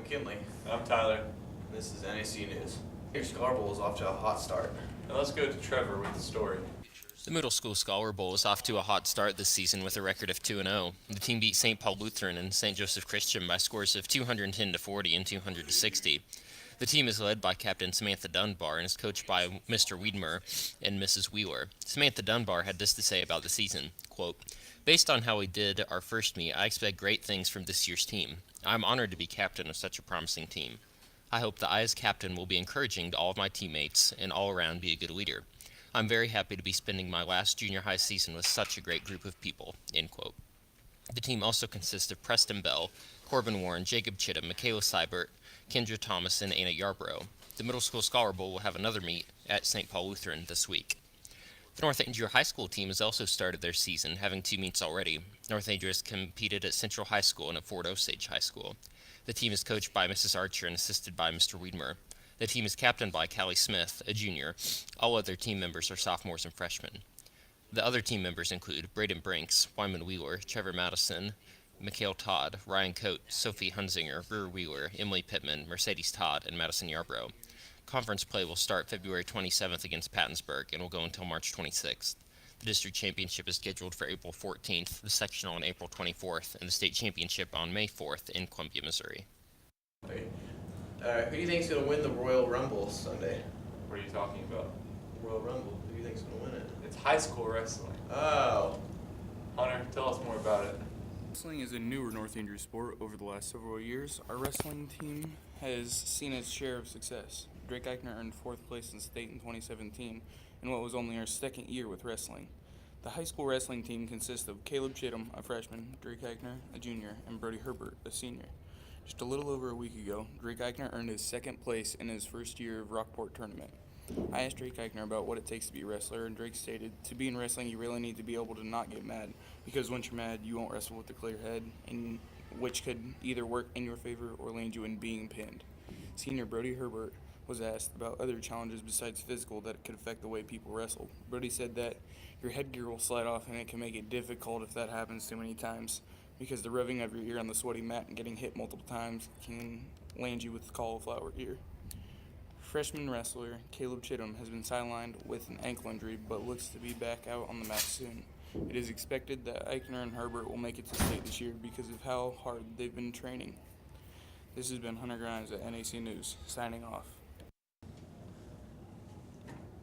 McKinley. I'm Tyler. This is NAC News. Your Scholar Bowl is off to a hot start. Now let's go to Trevor with the story. The Middle School Scholar Bowl is off to a hot start this season with a record of 2-0. The team beat St. Paul Lutheran and St. Joseph Christian by scores of 210-40 and 200-60. The team is led by Captain Samantha Dunbar and is coached by Mr. Wiedmer and Mrs. Wheeler. Samantha Dunbar had this to say about the season, quote, "Based on how we did our first meet, I expect great things from this year's team. I'm honored to be captain of such a promising team. I hope that I as captain will be encouraging to all of my teammates and all around be a good leader. I'm very happy to be spending my last junior high season with such a great group of people," end quote. The team also consists of Preston Bell, Corbin Warren, Jacob Chittum, Michaela Seibert, Kendra Thomas, and Anna Yarbrough. The Middle School Scholar Bowl will have another meet at St. Paul Lutheran this week. The North Andrew High School team has also started their season, having 2 meets already. North Andrew has competed at Central High School and at Fort Osage High School. The team is coached by Mrs. Archer and assisted by Mr. Wiedmer. The team is captained by Callie Smith, a junior. All other team members are sophomores and freshmen. The other team members include Braden Brinks, Wyman Wheeler, Trevor Madison, Mikhail Todd, Ryan Coate, Sophie Hunzinger, Greer Wheeler, Emily Pittman, Mercedes Todd, and Madison Yarbrough. Conference play will start February 27th against Pattonsburg and will go until March 26th. The district championship is scheduled for April 14th, the sectional on April 24th, and the state championship on May 4th in Columbia, Missouri. Who do you think is going to win the Royal Rumble Sunday? What are you talking about? Royal Rumble. Who do you think is going to win it? It's high school wrestling. Oh. Hunter, tell us more about it. Wrestling is a newer North Andrew sport over the last several years. Our wrestling team has seen its share of success. Drake Eichner earned 4th place in state in 2017 in what was only our second year with wrestling. The high school wrestling team consists of Caleb Chittum, a freshman, Drake Eichner, a junior, and Brody Herbert, a senior. Just a little over a week ago, Drake Eichner earned his 2nd place in his first year of Rockport tournament. I asked Drake Eichner about what it takes to be a wrestler, and Drake stated, "To be in wrestling, you really need to be able to not get mad, because once you're mad, you won't wrestle with a clear head, and which could either work in your favor or land you in being pinned." Senior Brody Herbert was asked about other challenges besides physical that could affect the way people wrestle. Brody said that your headgear will slide off, and it can make it difficult if that happens too many times, because the revving of your ear on the sweaty mat and getting hit multiple times can land you with cauliflower ear. Freshman wrestler Caleb Chittum has been sidelined with an ankle injury, but looks to be back out on the mat soon. It is expected that Eichner and Herbert will make it to state this year because of how hard they've been training. This has been Hunter Grimes at NAC News, signing off.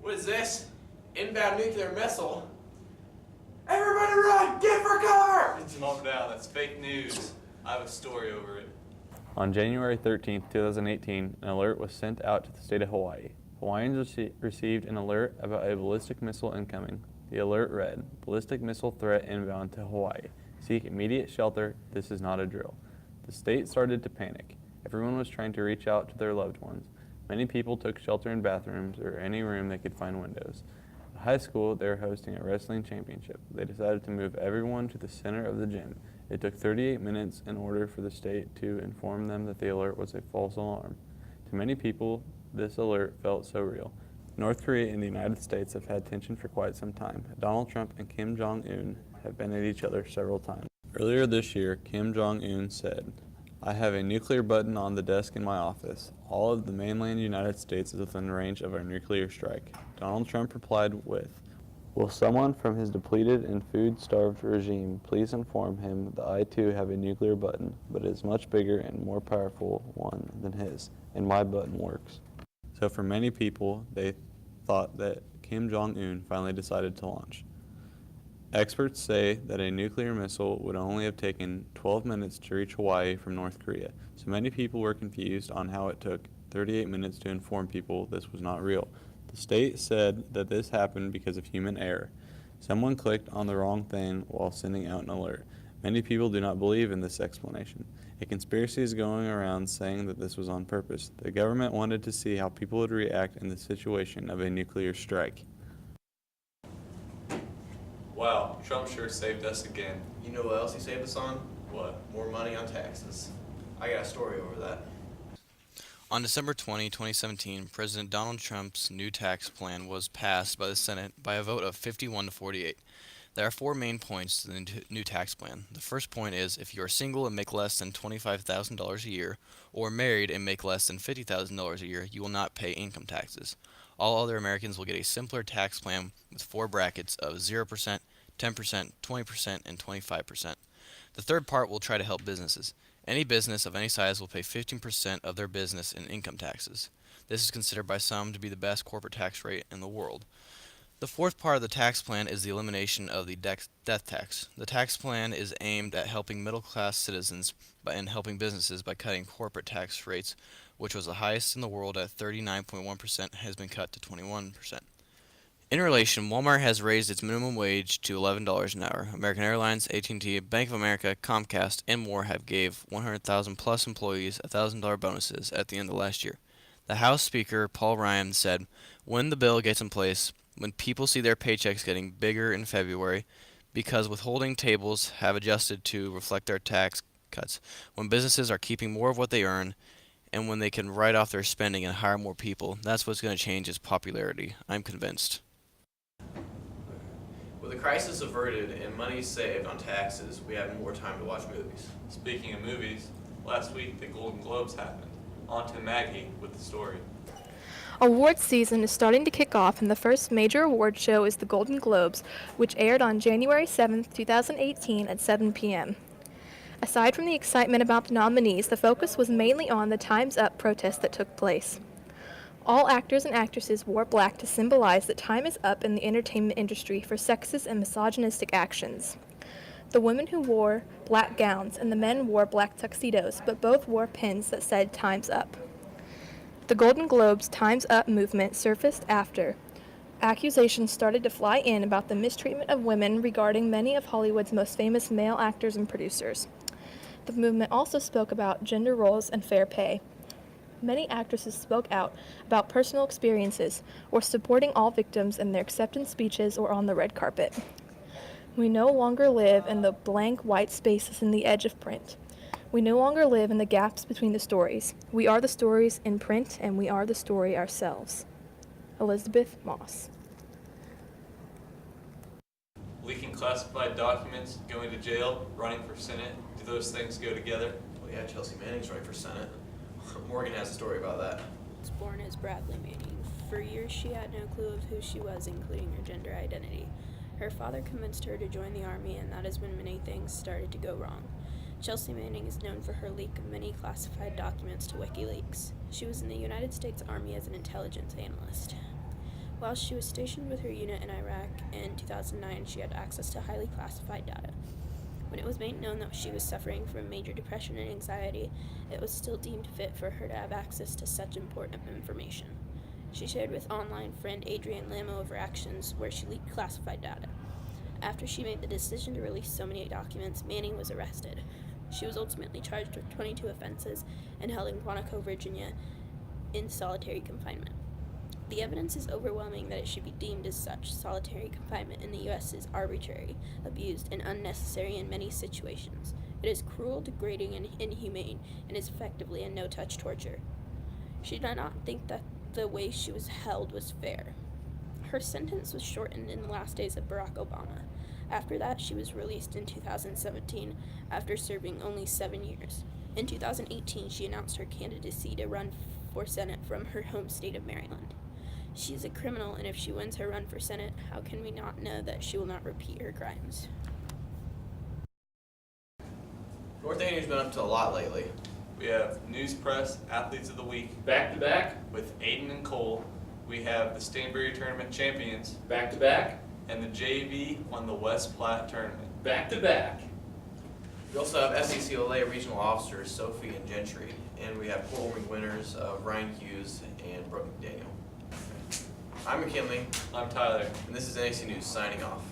What is this? Inbound nuclear missile? Everybody run! Get for cover! Calm down, that's fake news. I have a story over it. On January 13, 2018, an alert was sent out to the state of Hawaii. Hawaiians received an alert about a ballistic missile incoming. The alert read, "Ballistic missile threat inbound to Hawaii. Seek immediate shelter. This is not a drill." The state started to panic. Everyone was trying to reach out to their loved ones. Many people took shelter in bathrooms or any room they could find windows. At the high school, they were hosting a wrestling championship. They decided to move everyone to the center of the gym. It took 38 minutes in order for the state to inform them that the alert was a false alarm. To many people, this alert felt so real. North Korea and the United States have had tension for quite some time. Donald Trump and Kim Jong-un have been at each other several times. Earlier this year, Kim Jong-un said, "I have a nuclear button on the desk in my office. All of the mainland United States is within range of our nuclear strike." Donald Trump replied with, "Will someone from his depleted and food-starved regime please inform him that I too have a nuclear button, but it is much bigger and more powerful one than his, and my button works." So for many people, they thought that Kim Jong-un finally decided to launch. Experts say that a nuclear missile would only have taken 12 minutes to reach Hawaii from North Korea, so many people were confused on how it took 38 minutes to inform people this was not real. The state said that this happened because of human error. Someone clicked on the wrong thing while sending out an alert. Many people do not believe in this explanation. A conspiracy is going around saying that this was on purpose. The government wanted to see how people would react in the situation of a nuclear strike. Wow, Trump sure saved us again. You know what else he saved us on? What? More money on taxes. I got a story over that. On December 20, 2017, President Donald Trump's new tax plan was passed by the Senate by a vote of 51 to 48. There are 4 main points to the new tax plan. The first point is if you are single and make less than $25,000 a year, or married and make less than $50,000 a year, you will not pay income taxes. All other Americans will get a simpler tax plan with 4 brackets of 0%, 10%, 20%, and 25%. The third part will try to help businesses. Any business of any size will pay 15% of their business in income taxes. This is considered by some to be the best corporate tax rate in the world. The fourth part of the tax plan is the elimination of the death tax. The tax plan is aimed at helping middle-class citizens and helping businesses by cutting corporate tax rates, which was the highest in the world at 39.1%, has been cut to 21%. In relation, Walmart has raised its minimum wage to $11 an hour. American Airlines, AT&T, Bank of America, Comcast, and more have gave 100,000 plus employees $1,000 bonuses at the end of last year. The House Speaker, Paul Ryan, said, when the bill gets in place, when people see their paychecks getting bigger in February, because withholding tables have adjusted to reflect their tax cuts, when businesses are keeping more of what they earn, and when they can write off their spending and hire more people, that's what's going to change its popularity. I'm convinced. With the crisis averted and money saved on taxes, we have more time to watch movies. Speaking of movies, last week the Golden Globes happened. On to Maggie with the story. Awards season is starting to kick off, and the first major award show is the Golden Globes, which aired on January 7, 2018 at 7 p.m. Aside from the excitement about the nominees, the focus was mainly on the Time's Up protest that took place. All actors and actresses wore black to symbolize that time is up in the entertainment industry for sexist and misogynistic actions. The women who wore black gowns and the men wore black tuxedos, but both wore pins that said Time's Up. The Golden Globes Time's Up movement surfaced after accusations started to fly in about the mistreatment of women regarding many of Hollywood's most famous male actors and producers. The movement also spoke about gender roles and fair pay. Many actresses spoke out about personal experiences or supporting all victims in their acceptance speeches or on the red carpet. We no longer live in the blank white spaces in the edge of print. We no longer live in the gaps between the stories. We are the stories in print, and we are the story ourselves. Elizabeth Moss. Leaking classified documents, going to jail, running for Senate, do those things go together? Well, yeah, Chelsea Manning's running for Senate. Morgan has a story about that. Was born as Bradley Manning. For years, she had no clue of who she was, including her gender identity. Her father convinced her to join the Army, and that is when many things started to go wrong. Chelsea Manning is known for her leak of many classified documents to WikiLeaks. She was in the United States Army as an intelligence analyst. While she was stationed with her unit in Iraq in 2009, she had access to highly classified data. When it was made known that she was suffering from major depression and anxiety, it was still deemed fit for her to have access to such important information. She shared with online friend Adrienne Lamo of her actions where she leaked classified data. After she made the decision to release so many documents, Manning was arrested. She was ultimately charged with 22 offenses and held in Quantico, Virginia, in solitary confinement. The evidence is overwhelming that it should be deemed as such. Solitary confinement in the U.S. is arbitrary, abused, and unnecessary in many situations. It is cruel, degrading, and inhumane, and is effectively a no-touch torture. She did not think that the way she was held was fair. Her sentence was shortened in the last days of Barack Obama. After that, she was released in 2017 after serving only 7 years. In 2018, she announced her candidacy to run for Senate from her home state of Maryland. She is a criminal, and if she wins her run for Senate, how can we not know that she will not repeat her crimes? North Andrew's been up to a lot lately. We have News Press Athletes of the Week Back to back, with Aiden and Cole. We have the Stanbury Tournament champions, back to back, and the JV won the West Platte Tournament. back to back. We also have SECLA regional officers Sophie and Gentry, and we have Coral winners Ryan Hughes and Brooke McDaniel. I'm McKinley, I'm Tyler. and this is NAC News signing off.